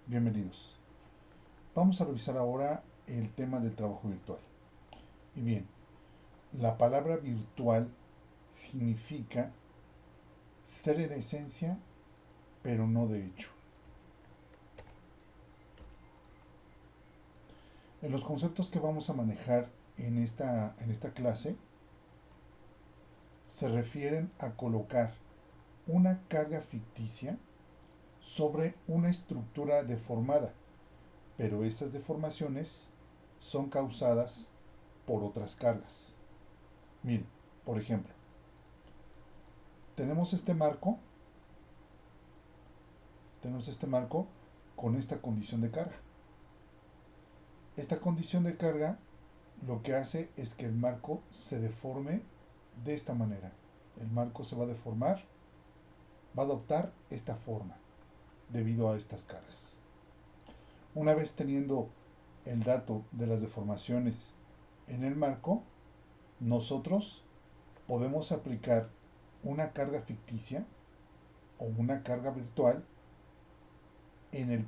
Bienvenidos. Vamos a revisar ahora el tema del trabajo virtual. Y bien, la palabra virtual significa ser en esencia, pero no de hecho. En los conceptos que vamos a manejar en esta clase, se refieren a colocar una carga ficticia sobre una estructura deformada, pero esas deformaciones son causadas por otras cargas. Miren, por ejemplo, tenemos este marco, con esta condición de carga. Esta condición de carga lo que hace es que el marco se deforme de esta manera. El marco se va a deformar, va a adoptar esta forma debido a estas cargas. Una vez teniendo el dato de las deformaciones en el marco, nosotros podemos aplicar una carga ficticia o una carga virtual en un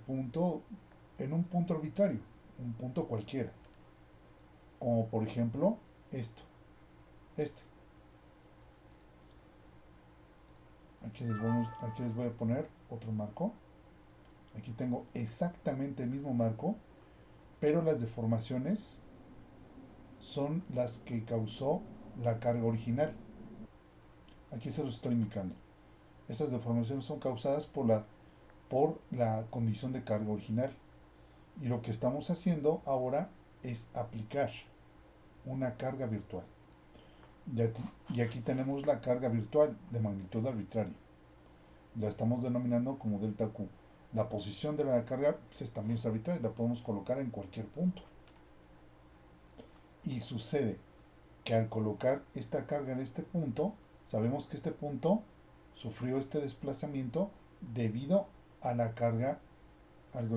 punto arbitrario, un punto cualquiera. Como por ejemplo este. Aquí les voy a poner otro marco. Aquí tengo exactamente el mismo marco, pero las deformaciones son las que causó la carga original. Aquí se los estoy indicando. Estas deformaciones son causadas por la condición de carga original. Y lo que estamos haciendo ahora es aplicar una carga virtual. Y aquí tenemos la carga virtual de magnitud arbitraria. La estamos denominando como delta Q. La posición de la carga también es arbitraria, la podemos colocar en cualquier punto. Y sucede que al colocar esta carga en este punto, sabemos que este punto sufrió este desplazamiento debido a la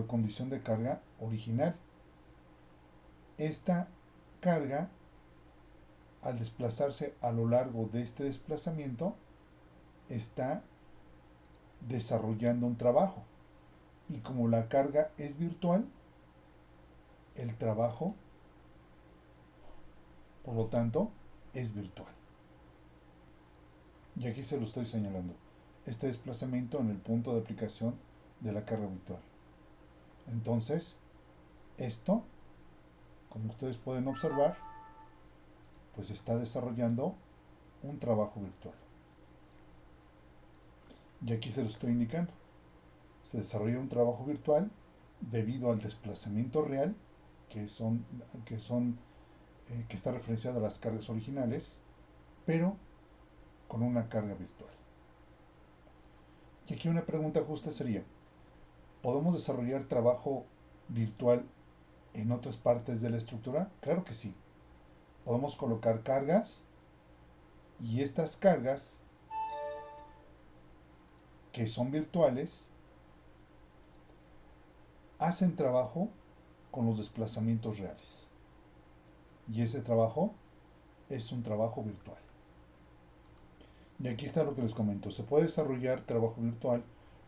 condición de carga original. Esta carga, al desplazarse a lo largo de este desplazamiento, está desarrollando un trabajo. Y como la carga es virtual, el trabajo, por lo tanto, es virtual. Y aquí se lo estoy señalando. Este desplazamiento en el punto de aplicación de la carga virtual. Entonces, esto, como ustedes pueden observar, pues está desarrollando un trabajo virtual. Y aquí se lo estoy indicando. Se desarrolla un trabajo virtual debido al desplazamiento real, que está referenciado a las cargas originales, pero con una carga virtual. Y aquí una pregunta justa sería, ¿podemos desarrollar trabajo virtual en otras partes de la estructura? Claro que sí. Podemos colocar cargas y estas cargas que son virtuales hacen trabajo con los desplazamientos reales. Y ese trabajo es un trabajo virtual. Y aquí está lo que les comento. Se puede desarrollar trabajo virtual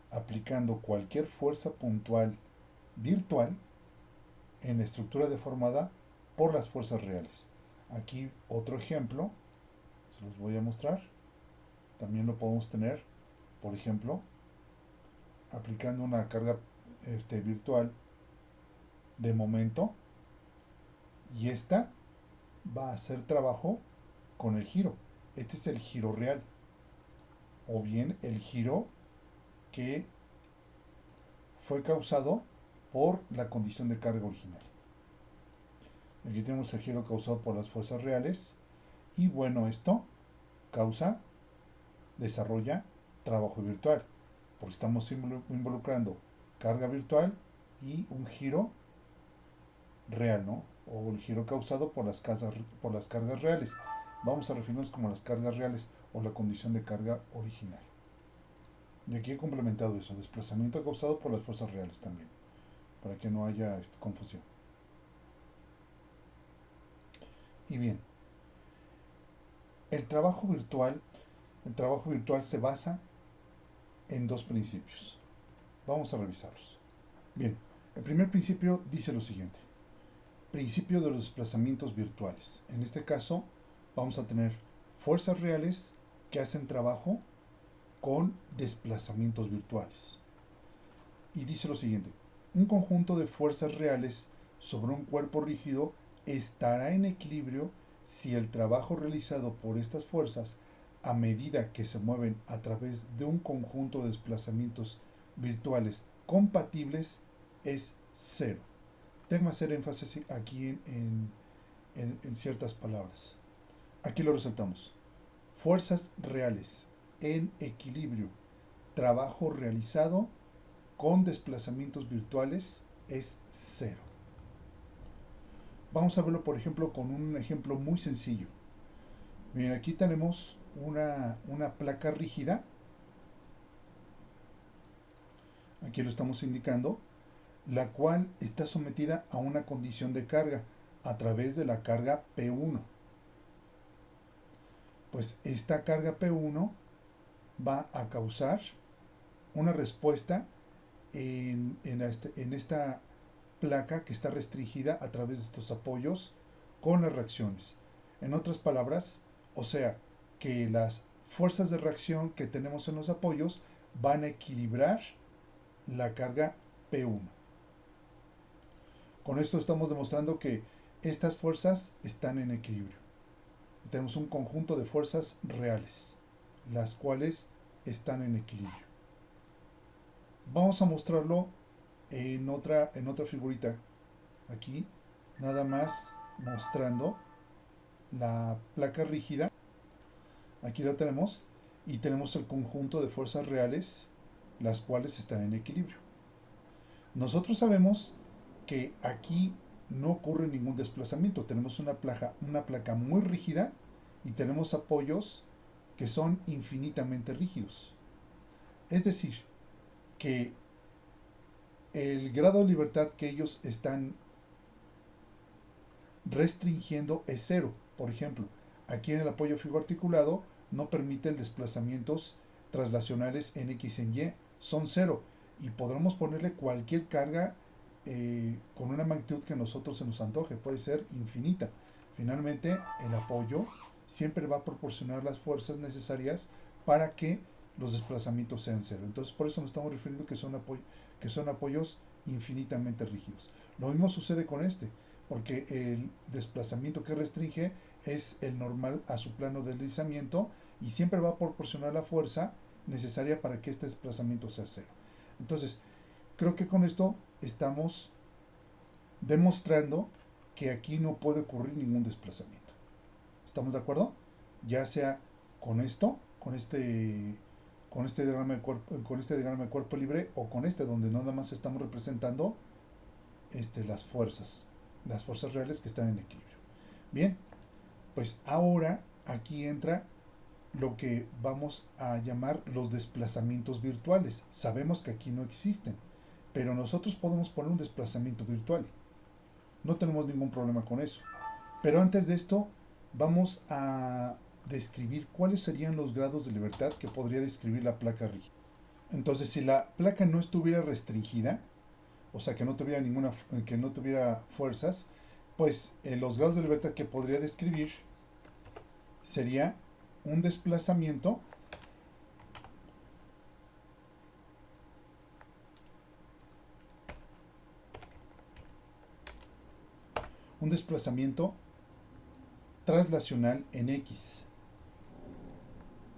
aplicando cualquier fuerza puntual virtual en la estructura deformada por las fuerzas reales. Aquí otro ejemplo, se los voy a mostrar. También lo podemos tener, por ejemplo, aplicando una carga virtual de momento, y esta va a hacer trabajo con el giro. Este es el giro real, o bien el giro que fue causado por la condición de carga original. Aquí tenemos el giro causado por las fuerzas reales, y bueno, esto desarrolla trabajo virtual, porque estamos involucrando carga virtual y un giro real, ¿no? O el giro causado por las cargas reales. Vamos a referirnos como las cargas reales o la condición de carga original. Y aquí he complementado eso, desplazamiento causado por las fuerzas reales también, para que no haya confusión. Y bien, el trabajo virtual se basa en dos principios. Vamos a revisarlos. Bien, el primer principio dice lo siguiente. Principio de los desplazamientos virtuales. En este caso, vamos a tener fuerzas reales que hacen trabajo con desplazamientos virtuales. Y dice lo siguiente. Un conjunto de fuerzas reales sobre un cuerpo rígido estará en equilibrio si el trabajo realizado por estas fuerzas a medida que se mueven a través de un conjunto de desplazamientos virtuales compatibles es cero. Tengo que hacer énfasis aquí en ciertas palabras. Aquí lo resaltamos. Fuerzas reales en equilibrio. Trabajo realizado con desplazamientos virtuales es cero. Vamos a verlo, por ejemplo, con un ejemplo muy sencillo. Miren, aquí tenemos una placa rígida. Aquí lo estamos indicando, la cual está sometida a una condición de carga a través de la carga P1. Pues esta carga P1 va a causar una respuesta en esta placa que está restringida a través de estos apoyos con las reacciones. En otras palabras, o sea, que las fuerzas de reacción que tenemos en los apoyos van a equilibrar la carga P1. Con esto estamos demostrando que estas fuerzas están en equilibrio. Tenemos un conjunto de fuerzas reales, las cuales están en equilibrio. Vamos a mostrarlo en otra figurita. Aquí, nada más mostrando la placa rígida. Aquí la tenemos y tenemos el conjunto de fuerzas reales, las cuales están en equilibrio. Nosotros sabemos que aquí no ocurre ningún desplazamiento. Tenemos una placa muy rígida y tenemos apoyos que son infinitamente rígidos. Es decir, que el grado de libertad que ellos están restringiendo es cero. Por ejemplo, aquí en el apoyo fijo articulado no permite el desplazamientos traslacionales en X en Y, son cero. Y podremos ponerle cualquier carga con una magnitud que a nosotros se nos antoje, puede ser infinita. Finalmente, el apoyo siempre va a proporcionar las fuerzas necesarias para que los desplazamientos sean cero. Entonces, por eso nos estamos refiriendo que son apoyos infinitamente rígidos. Lo mismo sucede con este, porque el desplazamiento que restringe es el normal a su plano de deslizamiento y siempre va a proporcionar la fuerza necesaria para que este desplazamiento sea cero. Entonces, creo que con esto estamos demostrando que aquí no puede ocurrir ningún desplazamiento. ¿Estamos de acuerdo? Ya sea con esto, con este diagrama de cuerpo libre, o con este donde nada más estamos representando las fuerzas reales que están en equilibrio. Bien, pues ahora aquí entra lo que vamos a llamar los desplazamientos virtuales. Sabemos que aquí no existen, pero nosotros podemos poner un desplazamiento virtual. No tenemos ningún problema con eso. Pero antes de esto, vamos a describir cuáles serían los grados de libertad que podría describir la placa rígida. Entonces, si la placa no estuviera restringida, o sea, que no tuviera fuerzas, pues los grados de libertad que podría describir sería un desplazamiento traslacional en X.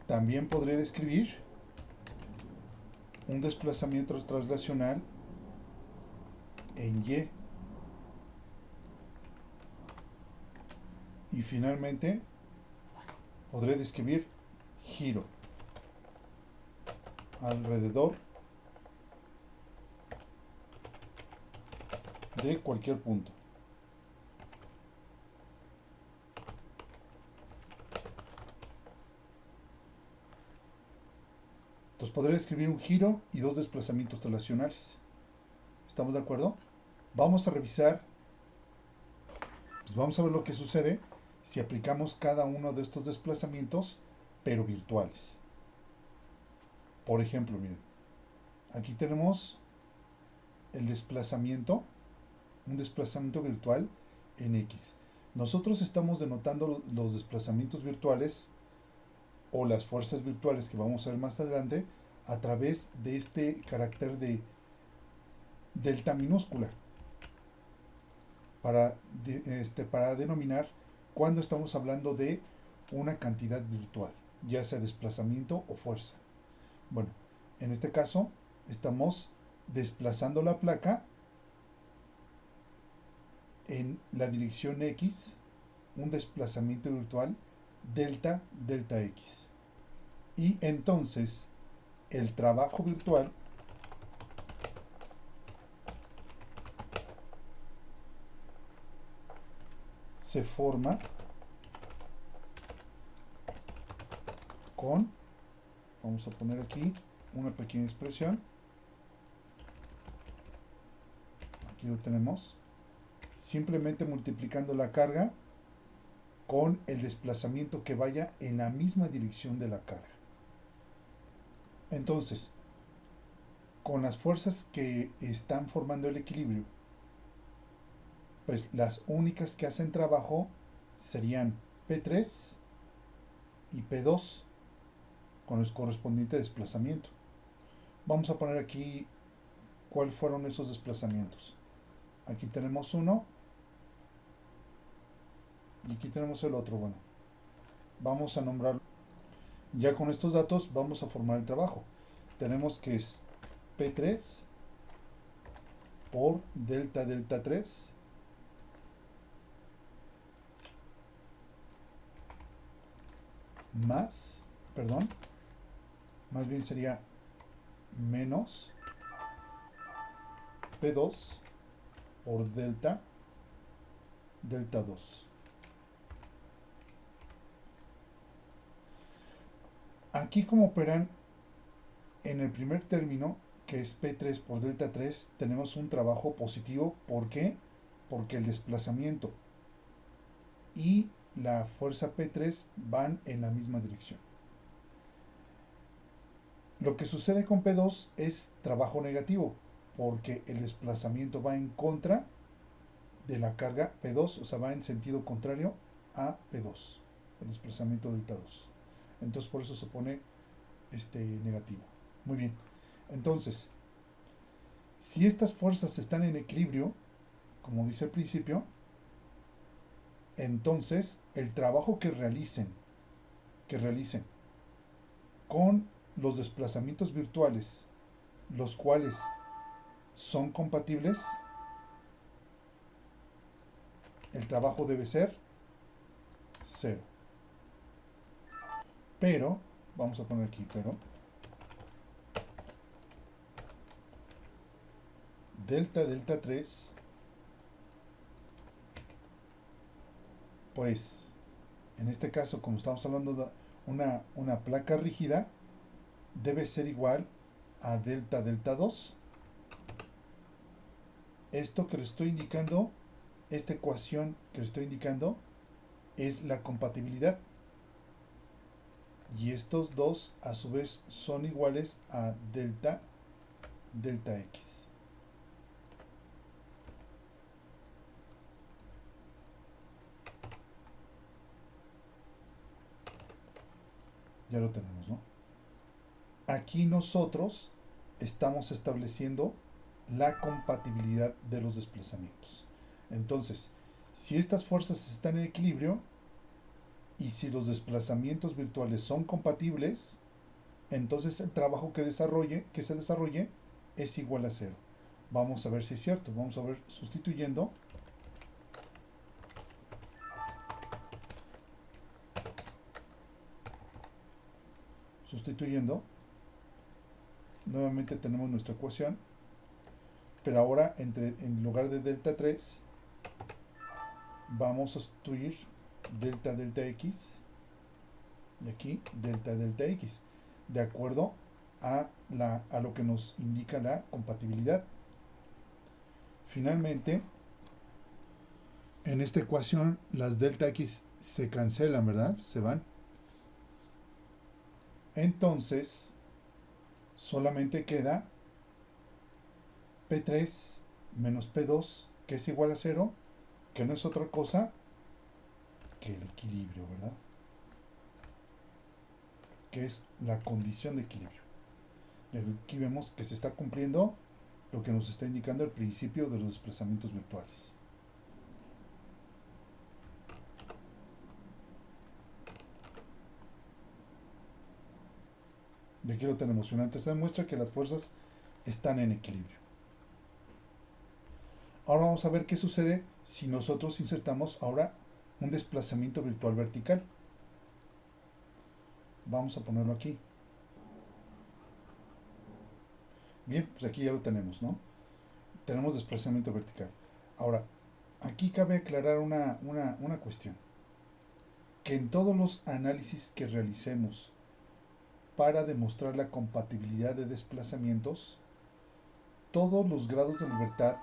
También podría describir un desplazamiento traslacional en Y. Y finalmente podré describir giro alrededor de cualquier punto. Entonces podré describir un giro y dos desplazamientos traslacionales. ¿Estamos de acuerdo? Vamos a revisar, pues vamos a ver lo que sucede si aplicamos cada uno de estos desplazamientos, pero virtuales. Por ejemplo, miren, aquí tenemos el desplazamiento, un desplazamiento virtual en X. Nosotros estamos denotando los desplazamientos virtuales o las fuerzas virtuales que vamos a ver más adelante a través de este carácter de delta minúscula para denominar cuando estamos hablando de una cantidad virtual, ya sea desplazamiento o fuerza. Bueno, en este caso estamos desplazando la placa en la dirección X, un desplazamiento virtual delta delta X. Y entonces el trabajo virtual se forma con, vamos a poner aquí una pequeña expresión, aquí lo tenemos, simplemente multiplicando la carga con el desplazamiento que vaya en la misma dirección de la carga. Entonces, con las fuerzas que están formando el equilibrio, pues las únicas que hacen trabajo serían P3 y P2 con el correspondiente desplazamiento. Vamos a poner aquí cuáles fueron esos desplazamientos. Aquí tenemos uno y aquí tenemos el otro. Bueno, vamos a nombrar. Ya con estos datos vamos a formar el trabajo. Tenemos que es P3 por delta delta 3 más, perdón, más bien sería menos P2 por delta delta 2. Aquí como operan en el primer término, que es P3 por delta 3, tenemos un trabajo positivo. ¿Por qué? Porque el desplazamiento y la fuerza P3 van en la misma dirección. Lo que sucede con P2 es trabajo negativo, porque el desplazamiento va en contra de la carga P2, o sea, va en sentido contrario a P2, el desplazamiento delta 2. Entonces por eso se pone negativo. Muy bien. Entonces, si estas fuerzas están en equilibrio, como dice al principio, entonces el trabajo que realicen con los desplazamientos virtuales, los cuales son compatibles, el trabajo debe ser 0. Pero, vamos a poner aquí, pero delta delta 3, pues en este caso, como estamos hablando de una placa rígida, debe ser igual a delta delta 2. Esto que le estoy indicando, esta ecuación que le estoy indicando, es la compatibilidad. Y estos dos a su vez son iguales a delta delta X. Ya lo tenemos, ¿no? Aquí nosotros estamos estableciendo la compatibilidad de los desplazamientos. Entonces, si estas fuerzas están en equilibrio y si los desplazamientos virtuales son compatibles, entonces el trabajo que se desarrolle es igual a 0. Vamos a ver si es cierto. Vamos a ver sustituyendo. Nuevamente tenemos nuestra ecuación, pero ahora en lugar de delta 3 vamos a sustituir delta delta X y aquí delta delta X, de acuerdo a lo que nos indica la compatibilidad. Finalmente, en esta ecuación las delta X se cancelan, ¿verdad? Se van. Entonces, solamente queda P3 menos P2, que es igual a 0, que no es otra cosa que el equilibrio, ¿verdad? Que es la condición de equilibrio. Y aquí vemos que se está cumpliendo lo que nos está indicando el principio de los desplazamientos virtuales. Y aquí lo tenemos. Una antes demuestra que las fuerzas están en equilibrio. Ahora vamos a ver qué sucede si nosotros insertamos ahora un desplazamiento virtual vertical. Vamos a ponerlo aquí. Bien, pues aquí ya lo tenemos, ¿no? Tenemos desplazamiento vertical. Ahora, aquí cabe aclarar una cuestión. Que en todos los análisis que realicemos para demostrar la compatibilidad de desplazamientos, todos los grados de libertad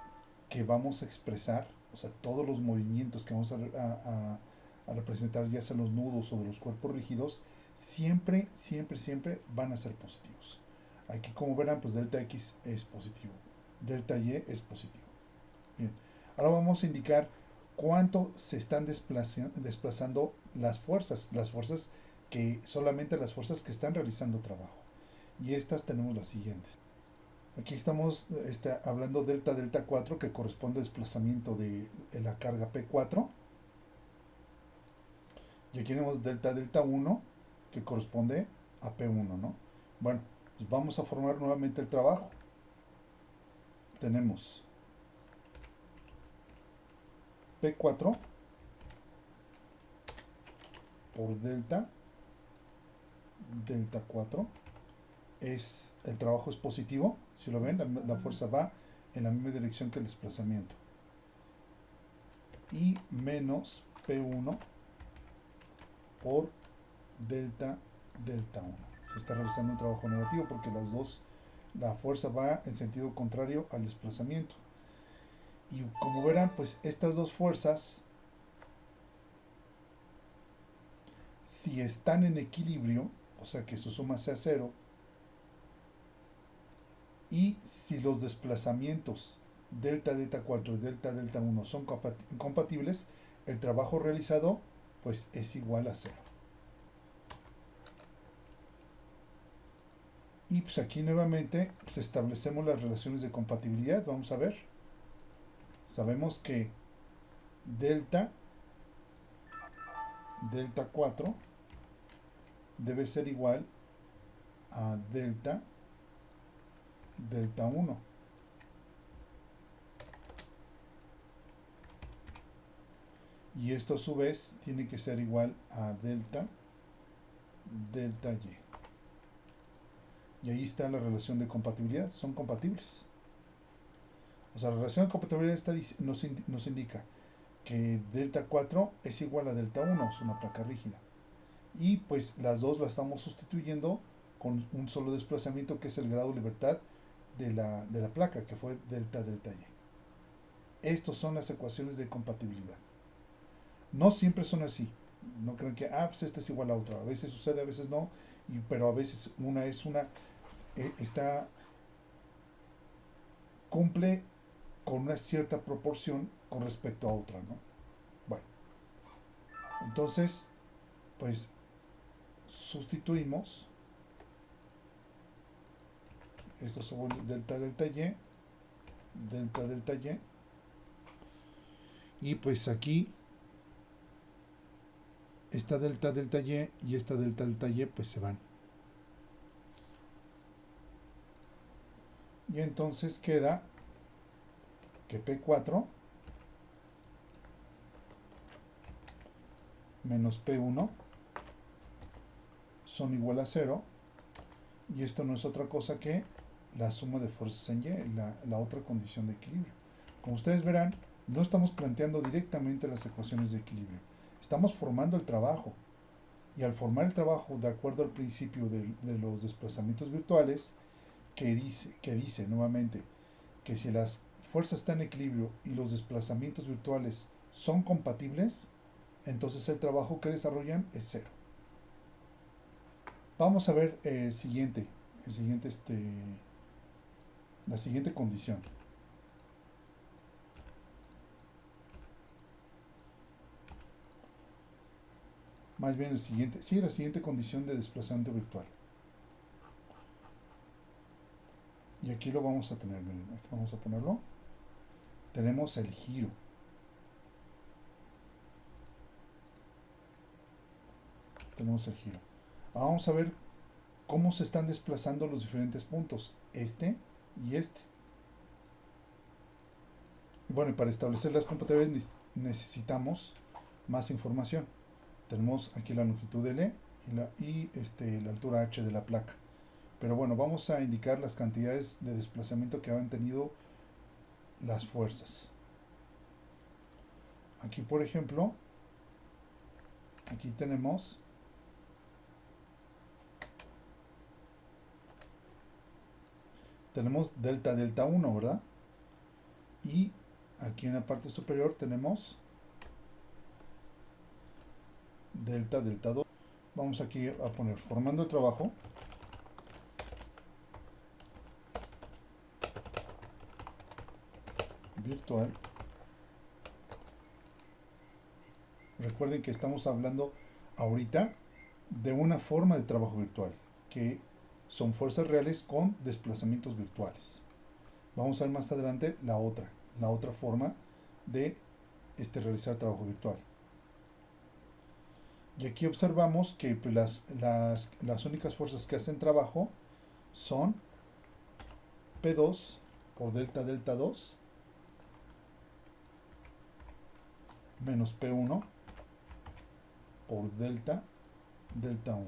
que vamos a expresar, o sea, todos los movimientos que vamos a representar, ya sean los nudos o de los cuerpos rígidos, siempre van a ser positivos. Aquí, como verán, pues delta X es positivo, delta Y es positivo. Bien, ahora vamos a indicar cuánto se están desplazando las fuerzas que solamente las fuerzas que están realizando trabajo. Y estas tenemos las siguientes. Aquí estamos hablando delta 4, que corresponde al desplazamiento de la carga P4. Y aquí tenemos delta 1, que corresponde a P1, ¿no? Bueno, pues vamos a formar nuevamente el trabajo. Tenemos P4 por delta 4. El trabajo es positivo, si lo ven, la fuerza va en la misma dirección que el desplazamiento. Y menos P1 por delta 1. Se está realizando un trabajo negativo porque la fuerza va en sentido contrario al desplazamiento. Y como verán, pues estas dos fuerzas, si están en equilibrio, o sea que su suma sea 0, y si los desplazamientos delta 4 y delta 1 son compatibles, el trabajo realizado pues es igual a 0. Y pues aquí nuevamente pues establecemos las relaciones de compatibilidad. Vamos a ver. Sabemos que delta 4 debe ser igual a delta 1. Y esto a su vez tiene que ser igual a delta Y. Y ahí está la relación de compatibilidad, son compatibles. O sea, la relación de compatibilidad nos indica que delta 4 es igual a delta 1, es una placa rígida. Y pues las dos las estamos sustituyendo con un solo desplazamiento, que es el grado de libertad de la placa, que fue delta Y. Estas son las ecuaciones de compatibilidad. No siempre son así. No crean que, pues esta es igual a otra. A veces sucede, a veces no. Pero a veces cumple con una cierta proporción con respecto a otra, ¿no? Bueno, entonces, pues sustituimos. Esto es delta Y, delta Y. Y pues aquí esta delta Y y esta delta Y pues se van. Y entonces queda que P4 menos P1 son igual a 0. Y esto no es otra cosa que la suma de fuerzas en Y, la otra condición de equilibrio. Como ustedes verán, no estamos planteando directamente las ecuaciones de equilibrio. Estamos formando el trabajo. Y al formar el trabajo, de acuerdo al principio de los desplazamientos virtuales, que dice nuevamente que si las fuerzas están en equilibrio y los desplazamientos virtuales son compatibles, entonces el trabajo que desarrollan es 0. Vamos a ver la siguiente condición. Más bien el siguiente, sí, la siguiente condición de desplazamiento virtual. Y aquí lo vamos a tener, miren, aquí vamos a ponerlo. Tenemos el giro. Tenemos el giro. Ahora vamos a ver cómo se están desplazando los diferentes puntos, este y este. Bueno, y para establecer las compatibilidades necesitamos más información. Tenemos aquí la longitud L la altura H de la placa. Pero bueno, vamos a indicar las cantidades de desplazamiento que han tenido las fuerzas. Aquí, por ejemplo, aquí tenemos delta delta 1, ¿verdad? Y aquí en la parte superior tenemos delta delta 2. Vamos aquí a poner formando el trabajo. Virtual. Recuerden que estamos hablando ahorita de una forma de trabajo virtual, que son fuerzas reales con desplazamientos virtuales. Vamos a ver más adelante la otra forma de realizar trabajo virtual. Y aquí observamos que pues, las únicas fuerzas que hacen trabajo son P2 por delta delta 2 menos P1 por delta delta 1.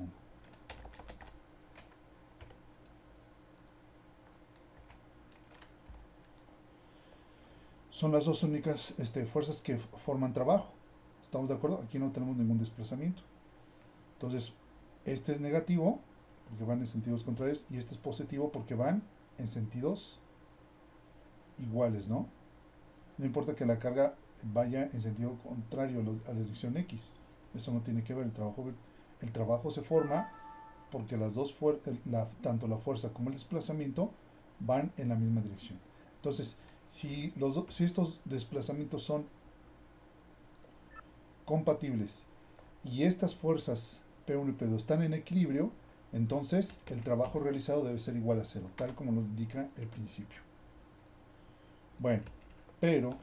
Son las dos únicas fuerzas que forman trabajo. ¿Estamos de acuerdo? Aquí no tenemos ningún desplazamiento. Entonces, este es negativo porque van en sentidos contrarios y este es positivo porque van en sentidos iguales, ¿no? No importa que la carga vaya en sentido contrario a la dirección X. Eso no tiene que ver. El trabajo se forma porque las dos tanto la fuerza como el desplazamiento van en la misma dirección. Entonces, si estos desplazamientos son compatibles y estas fuerzas P1 y P2 están en equilibrio, entonces el trabajo realizado debe ser igual a cero, tal como nos indica el principio. Bueno, pero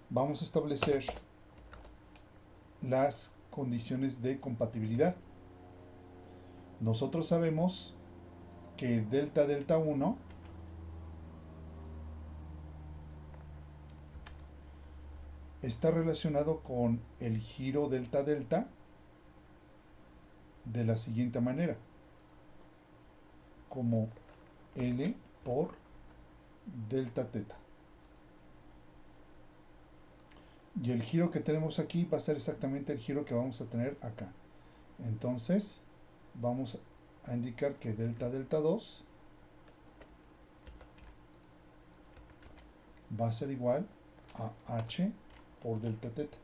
vamos a establecer las condiciones de compatibilidad. Nosotros sabemos que delta delta 1 está relacionado con el giro delta delta de la siguiente manera, como L por delta teta. Y el giro que tenemos aquí va a ser exactamente el giro que vamos a tener acá. Entonces vamos a indicar que delta delta 2 va a ser igual a H por delta teta.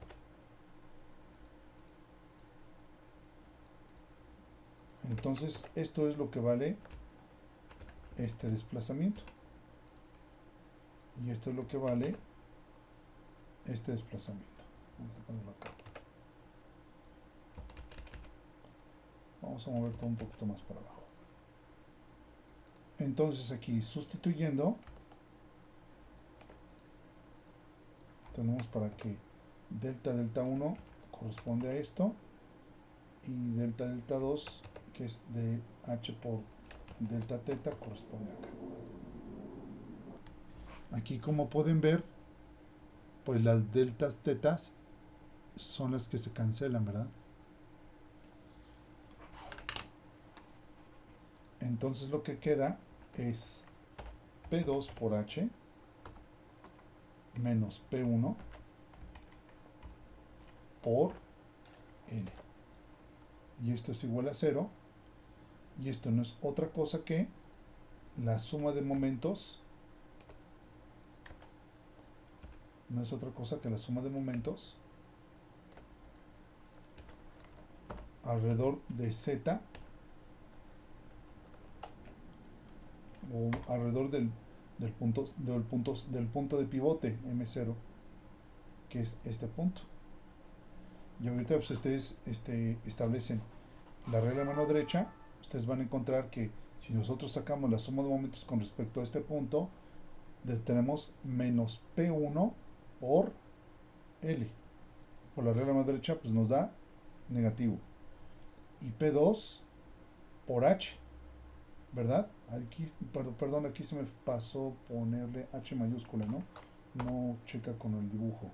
Entonces esto es lo que vale este desplazamiento. Y esto es lo que vale este desplazamiento. Vamos a ponerlo acá. Vamos a mover todo un poquito más para abajo. Entonces aquí sustituyendo tenemos para que delta delta 1 corresponde a esto y delta delta 2 que es de H por delta teta corresponde acá. Aquí como pueden ver, pues las deltas tetas son las que se cancelan, ¿verdad? Entonces lo que queda es P2 por H menos P1 por L. Y esto es igual a 0. Y esto no es otra cosa que la suma de momentos. No es otra cosa que la suma de momentos alrededor de Z o alrededor del punto de pivote M0, que es este punto. Y ahorita pues ustedes establecen la regla de mano derecha. Ustedes van a encontrar que si nosotros sacamos la suma de momentos con respecto a este punto, tenemos menos P1 por L. Por la regla de mano derecha pues nos da negativo. Y P2 por H, ¿verdad? Aquí, perdón, aquí se me pasó ponerle H mayúscula, ¿no? No checa con el dibujo.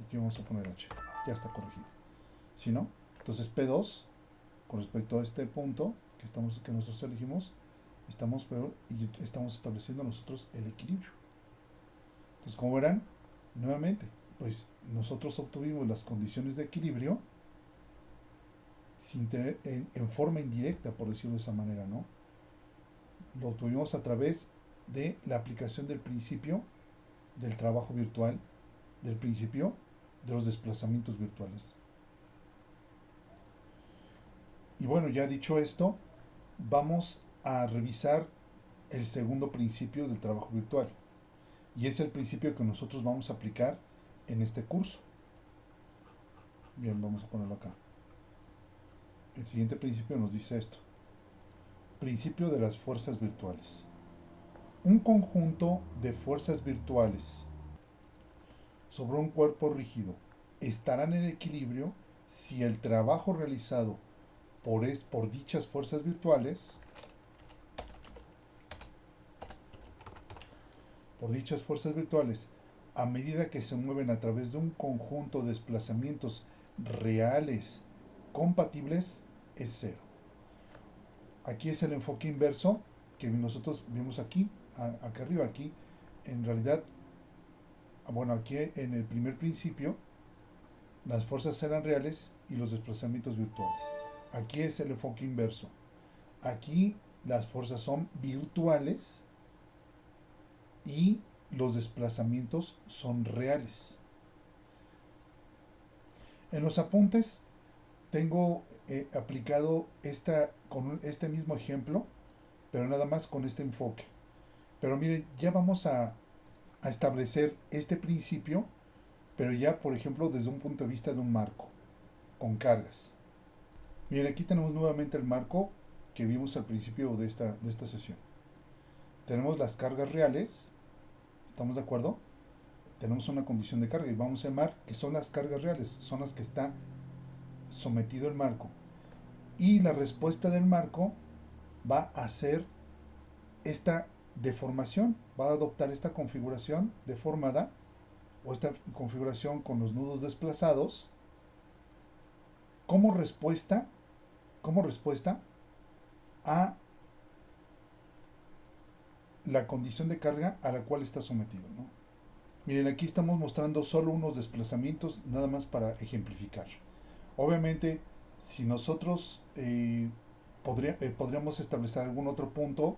Aquí vamos a poner H. Ya está corregido. Si no, entonces P2 con respecto a este punto que nosotros elegimos, estamos peor y estamos estableciendo nosotros el equilibrio. Entonces, como verán, nuevamente, pues nosotros obtuvimos las condiciones de equilibrio sin tener, en forma indirecta, por decirlo de esa manera, ¿no? Lo obtuvimos a través de la aplicación del principio del trabajo virtual, del principio de los desplazamientos virtuales. Y bueno, ya dicho esto, vamos a revisar el segundo principio del trabajo virtual. Y es el principio que nosotros vamos a aplicar en este curso. Bien, vamos a ponerlo acá. El siguiente principio nos dice esto. Principio de las fuerzas virtuales. Un conjunto de fuerzas virtuales sobre un cuerpo rígido estarán en equilibrio si el trabajo realizado por dichas fuerzas virtuales a medida que se mueven a través de un conjunto de desplazamientos reales compatibles es cero. Aquí es el enfoque inverso que nosotros vimos aquí, acá arriba, aquí en realidad, bueno, aquí en el primer principio las fuerzas eran reales y los desplazamientos virtuales. Aquí es el enfoque inverso. Aquí las fuerzas son virtuales y los desplazamientos son reales. En los apuntes tengo aplicado con este mismo ejemplo, pero nada más con este enfoque. Pero miren, ya vamos a establecer este principio, pero ya, por ejemplo, desde un punto de vista de un marco, con cargas. Miren, aquí tenemos nuevamente el marco que vimos al principio de esta sesión. Tenemos las cargas reales, ¿estamos de acuerdo? Tenemos una condición de carga y vamos a llamar que son las cargas reales, son las que está sometido el marco. Y la respuesta del marco va a ser esta deformación, va a adoptar esta configuración deformada o esta configuración con los nudos desplazados como respuesta a la condición de carga a la cual está sometido, ¿no? Miren, aquí estamos mostrando solo unos desplazamientos nada más para ejemplificar. Obviamente, si nosotros podríamos establecer algún otro punto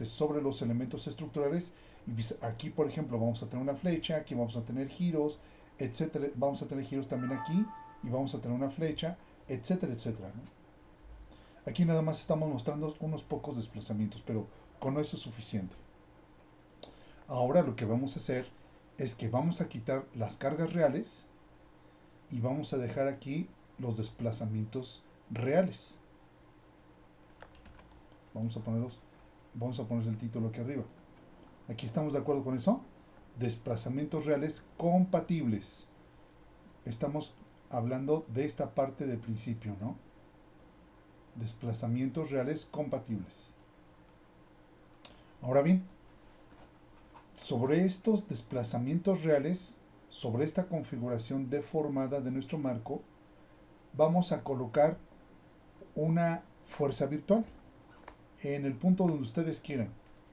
sobre los elementos estructurales, y aquí, por ejemplo, vamos a tener una flecha, aquí vamos a tener giros, etcétera. Vamos a tener giros también aquí, y vamos a tener una flecha, etcétera, etcétera, ¿no? Aquí nada más estamos mostrando unos pocos desplazamientos, pero con eso es suficiente. Ahora lo que vamos a hacer es que vamos a quitar las cargas reales y vamos a dejar aquí los desplazamientos reales. Vamos a poner el título aquí arriba. Aquí estamos de acuerdo con eso. Desplazamientos reales compatibles. Estamos hablando de esta parte del principio, ¿no? Desplazamientos reales compatibles. Ahora bien, sobre estos desplazamientos reales, sobre esta configuración deformada de nuestro marco, vamos a colocar una fuerza virtual en el punto donde ustedes quieran.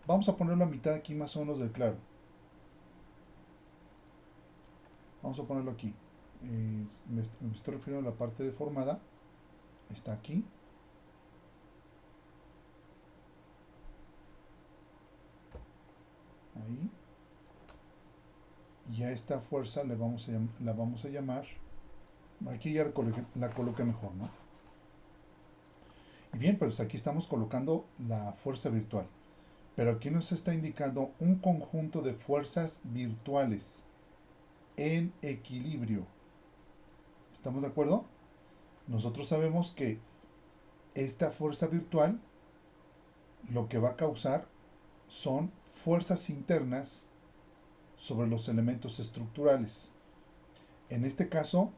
Vamos a ponerlo a mitad aquí más o menos del claro. Vamos a ponerlo aquí. Me estoy refiriendo a la parte deformada. Está aquí. Ahí. Y a esta fuerza la vamos a llamar. Aquí ya la coloqué mejor, ¿no? Y bien, pues aquí estamos colocando la fuerza virtual. Pero aquí nos está indicando un conjunto de fuerzas virtuales en equilibrio. ¿Estamos de acuerdo? Nosotros sabemos que esta fuerza virtual lo que va a causar son fuerzas internas sobre los elementos estructurales. En este caso,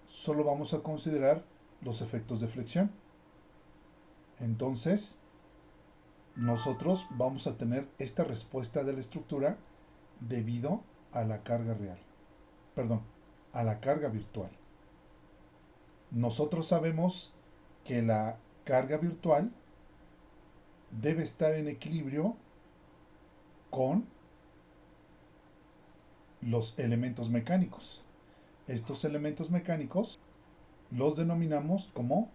solo vamos a considerar los efectos de flexión. Entonces, nosotros vamos a tener esta respuesta de la estructura debido a la carga real. Perdón, a la carga virtual. Nosotros sabemos que la carga virtual debe estar en equilibrio con los elementos mecánicos. Estos elementos mecánicos los denominamos como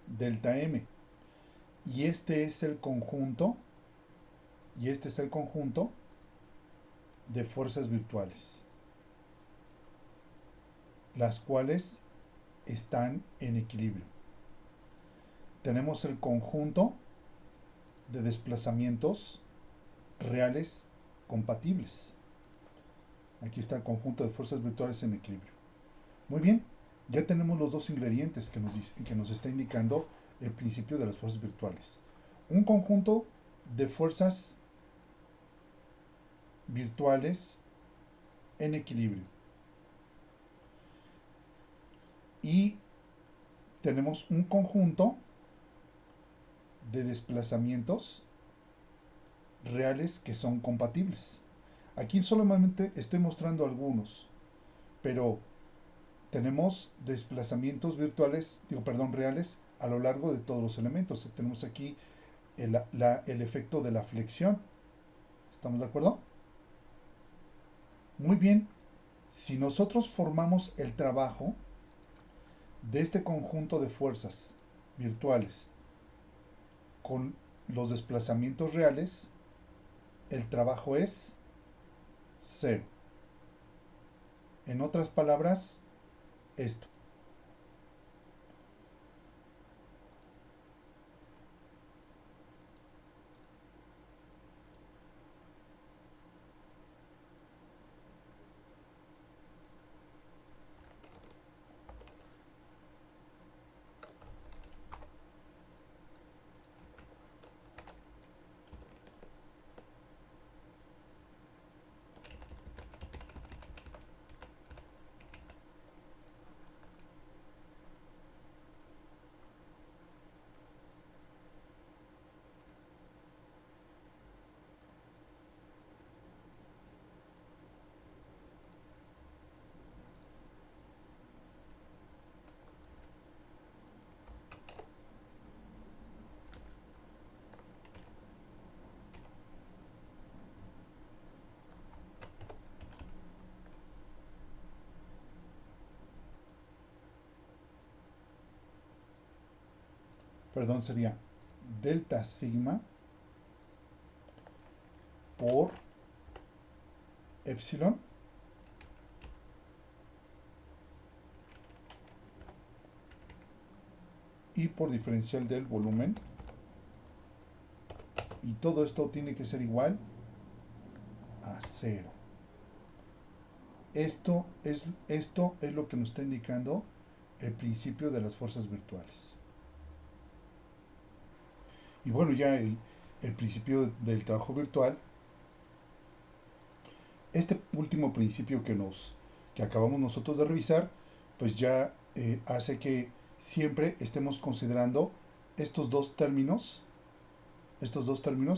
delta M. Y este es el conjunto, de fuerzas virtuales, las cuales están en equilibrio. Tenemos el conjunto de desplazamientos reales compatibles. Aquí está el conjunto de fuerzas virtuales en equilibrio. Muy bien, ya tenemos los dos ingredientes que nos está indicando el principio de las fuerzas virtuales. Un conjunto de fuerzas virtuales en equilibrio. Y tenemos un conjunto de desplazamientos reales que son compatibles. Aquí solamente estoy mostrando algunos, pero tenemos desplazamientos reales a lo largo de todos los elementos. Tenemos aquí el efecto de la flexión. ¿Estamos de acuerdo? Muy bien. Si nosotros formamos el trabajo de este conjunto de fuerzas virtuales con los desplazamientos reales, el trabajo es cero. En otras palabras, esto. Perdón, sería delta sigma por epsilon y por diferencial del volumen. Y todo esto tiene que ser igual a cero. Esto es lo que nos está indicando el principio de las fuerzas virtuales. Y bueno, ya el principio del trabajo virtual, este último principio que acabamos nosotros de revisar, pues ya hace que siempre estemos considerando estos dos términos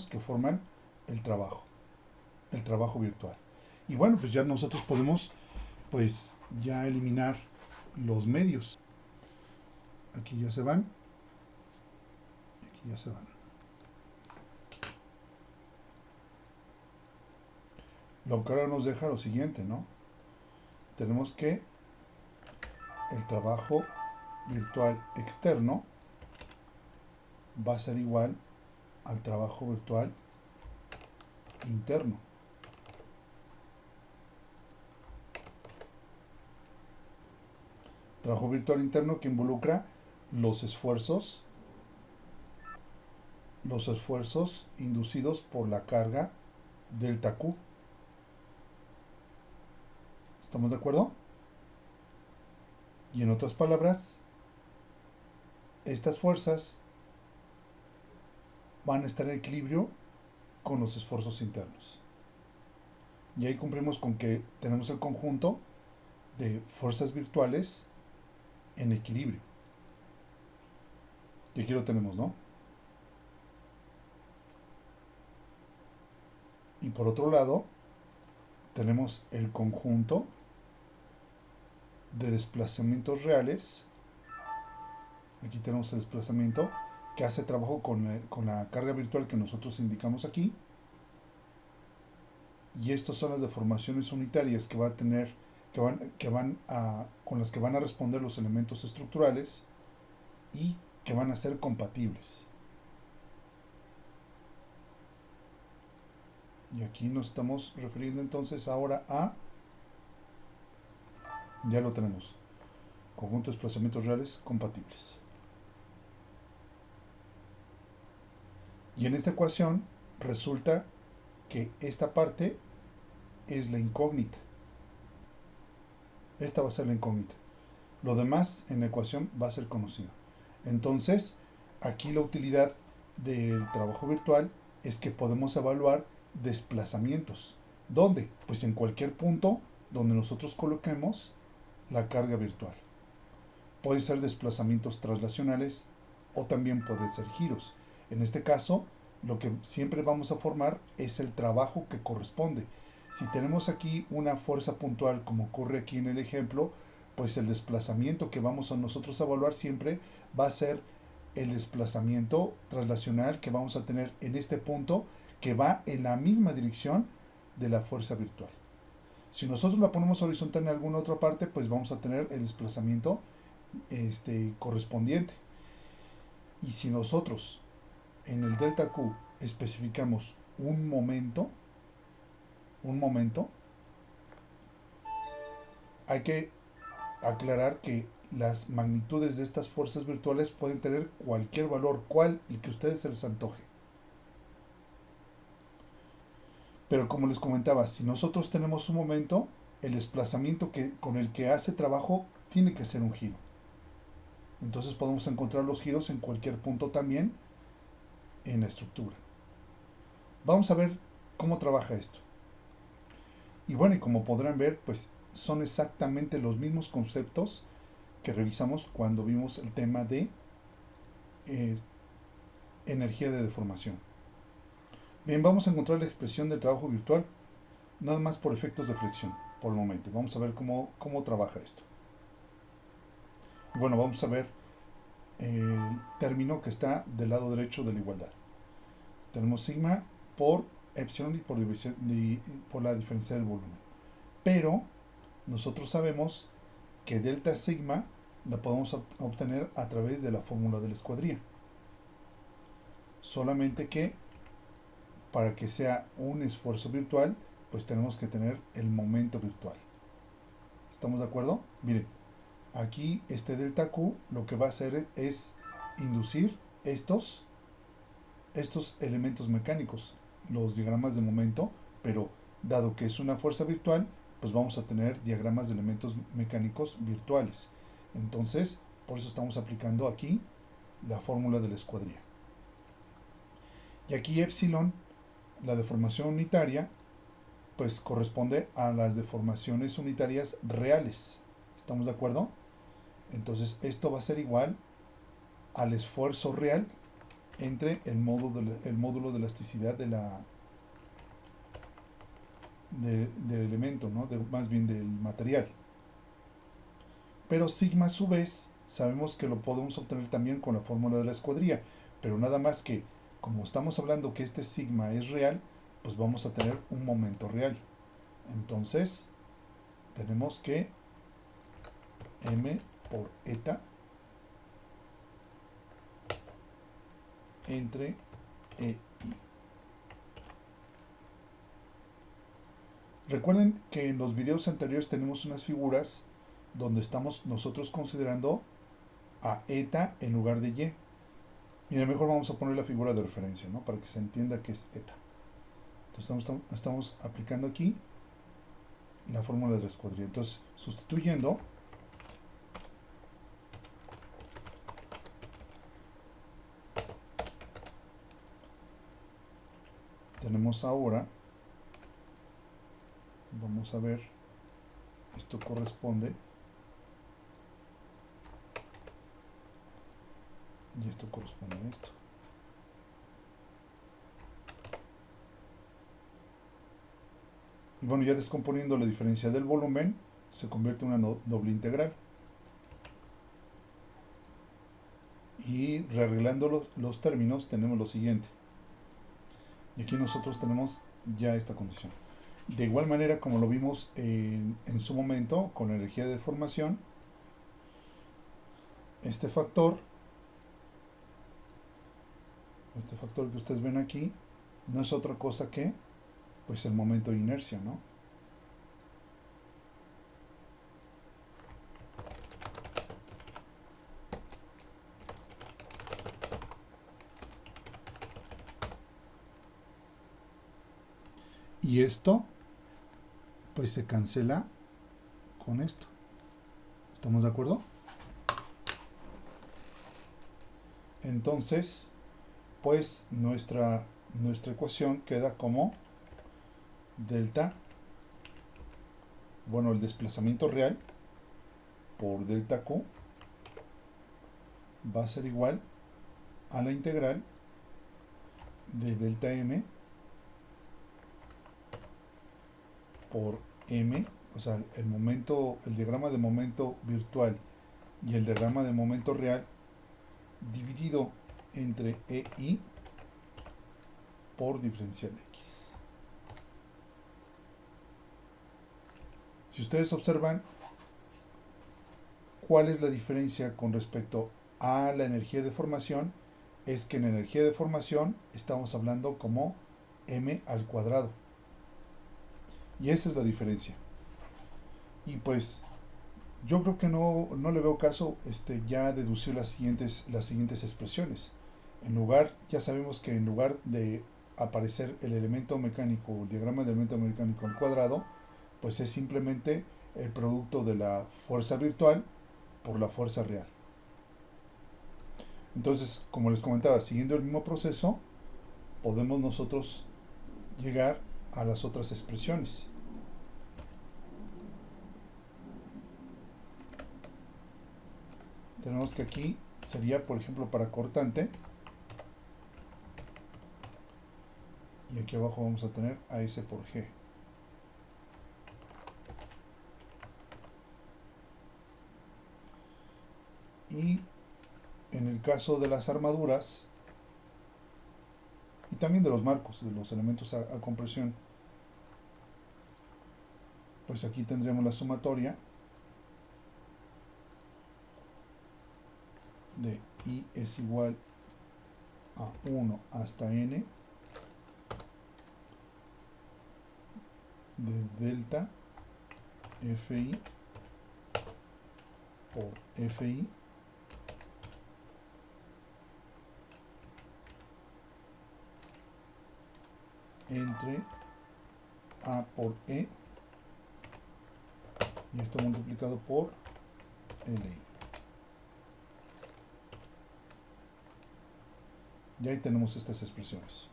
que forman el trabajo virtual. Y bueno, pues ya nosotros podemos pues ya eliminar los medios. Aquí ya se van. Aquí ya se van. Lo que ahora nos deja lo siguiente, ¿no? Tenemos que el trabajo virtual externo va a ser igual al trabajo virtual interno. Trabajo virtual interno que involucra los esfuerzos los esfuerzos inducidos por la carga delta Q. ¿Estamos de acuerdo? Y en otras palabras, estas fuerzas van a estar en equilibrio con los esfuerzos internos. Y ahí cumplimos con que tenemos el conjunto de fuerzas virtuales en equilibrio. Y aquí lo tenemos, ¿no? Y por otro lado, tenemos el conjunto de desplazamientos reales. Aquí tenemos el desplazamiento que hace trabajo con la carga virtual que nosotros indicamos aquí. Y estas son las deformaciones unitarias que va a tener, con las que van a responder los elementos estructurales y que van a ser compatibles. Y aquí nos estamos refiriendo entonces ahora a, ya lo tenemos, conjunto de desplazamientos reales compatibles. Y en esta ecuación resulta que esta parte es la incógnita. Esta va a ser la incógnita. Lo demás en la ecuación va a ser conocido. Entonces, aquí la utilidad del trabajo virtual es que podemos evaluar desplazamientos. ¿Dónde? Pues en cualquier punto donde nosotros coloquemos la carga virtual. Pueden ser desplazamientos traslacionales o también pueden ser giros. En este caso, lo que siempre vamos a formar es el trabajo que corresponde. Si tenemos aquí una fuerza puntual, como ocurre aquí en el ejemplo, pues el desplazamiento que vamos a nosotros a evaluar siempre va a ser el desplazamiento traslacional que vamos a tener en este punto, que va en la misma dirección de la fuerza virtual. Si nosotros la ponemos horizontal en alguna otra parte, pues vamos a tener el desplazamiento correspondiente. Y si nosotros en el delta Q especificamos un momento, hay que aclarar que las magnitudes de estas fuerzas virtuales pueden tener cualquier valor, cual el que a ustedes se les antoje. Pero como les comentaba, si nosotros tenemos un momento, el desplazamiento con el que hace trabajo tiene que ser un giro. Entonces podemos encontrar los giros en cualquier punto también en la estructura. Vamos a ver cómo trabaja esto. Y bueno, y como podrán ver, pues son exactamente los mismos conceptos que revisamos cuando vimos el tema de energía de deformación. Bien, vamos a encontrar la expresión del trabajo virtual, nada más por efectos de flexión, por el momento. Vamos a ver cómo trabaja esto. Y bueno, vamos a ver el término que está del lado derecho de la igualdad. Tenemos sigma por epsilon y por la diferencia del volumen. Pero nosotros sabemos que delta sigma la podemos obtener a través de la fórmula de la escuadría. Solamente que para que sea un esfuerzo virtual, pues tenemos que tener el momento virtual. ¿Estamos de acuerdo? Miren, aquí este delta Q lo que va a hacer es inducir estos elementos mecánicos, los diagramas de momento, pero dado que es una fuerza virtual, pues vamos a tener diagramas de elementos mecánicos virtuales. Entonces, por eso estamos aplicando aquí la fórmula de la escuadría. Y aquí epsilon, la deformación unitaria, pues corresponde a las deformaciones unitarias reales. ¿Estamos de acuerdo? Entonces, esto va a ser igual al esfuerzo real entre el módulo de elasticidad del elemento, ¿no? Más bien del material. Pero sigma a su vez sabemos que lo podemos obtener también con la fórmula de la escuadría, pero nada más que como estamos hablando que este sigma es real, pues vamos a tener un momento real. Entonces tenemos que m por eta entre e i. Recuerden que en los videos anteriores tenemos unas figuras donde estamos nosotros considerando a eta en lugar de y. Mira, mejor vamos a poner la figura de referencia, ¿no? Para que se entienda que es eta. Entonces estamos aplicando aquí la fórmula de la escuadrilla. Entonces, sustituyendo, tenemos ahora, vamos a ver, esto corresponde, y esto corresponde a esto. Y bueno, ya descomponiendo la diferencia del volumen, se convierte en una doble integral. Y rearreglando los términos, tenemos lo siguiente. Y aquí nosotros tenemos ya esta condición. De igual manera, como lo vimos en su momento con la energía de deformación, este factor que ustedes ven aquí, no es otra cosa que pues el momento de inercia, ¿no? Y esto pues se cancela con esto. ¿Estamos de acuerdo? Entonces, pues nuestra ecuación queda como delta, bueno, el desplazamiento real por delta Q va a ser igual a la integral de delta M por M, o sea, el diagrama de momento virtual y el diagrama de momento real dividido entre EI por diferencial de X. Si ustedes observan, ¿cuál es la diferencia con respecto a la energía de formación? Es que en energía de formación estamos hablando como m al cuadrado. Y esa es la diferencia. Y pues yo creo que no le veo caso ya deducir las siguientes expresiones. Ya sabemos que en lugar de aparecer el elemento mecánico, el diagrama del elemento mecánico al cuadrado, pues es simplemente el producto de la fuerza virtual por la fuerza real. Entonces, como les comentaba, siguiendo el mismo proceso, podemos nosotros llegar a las otras expresiones. Tenemos que aquí sería, por ejemplo, para cortante, y aquí abajo vamos a tener a S por G. Y en el caso de las armaduras, y también de los marcos, de los elementos a compresión, pues aquí tendremos la sumatoria de I es igual a 1 hasta N de delta FI por FI entre A por E, y esto multiplicado por LI. Y ahí tenemos estas expresiones.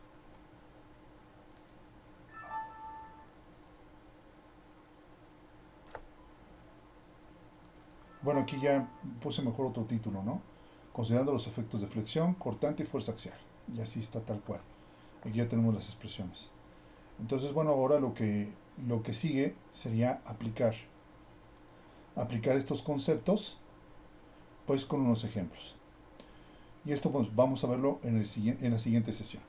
Bueno, aquí ya puse mejor otro título, ¿no? Considerando los efectos de flexión, cortante y fuerza axial. Y así está tal cual. Aquí ya tenemos las expresiones. Entonces, bueno, ahora lo que sigue sería aplicar estos conceptos pues con unos ejemplos. Y esto pues vamos a verlo en la siguiente sesión.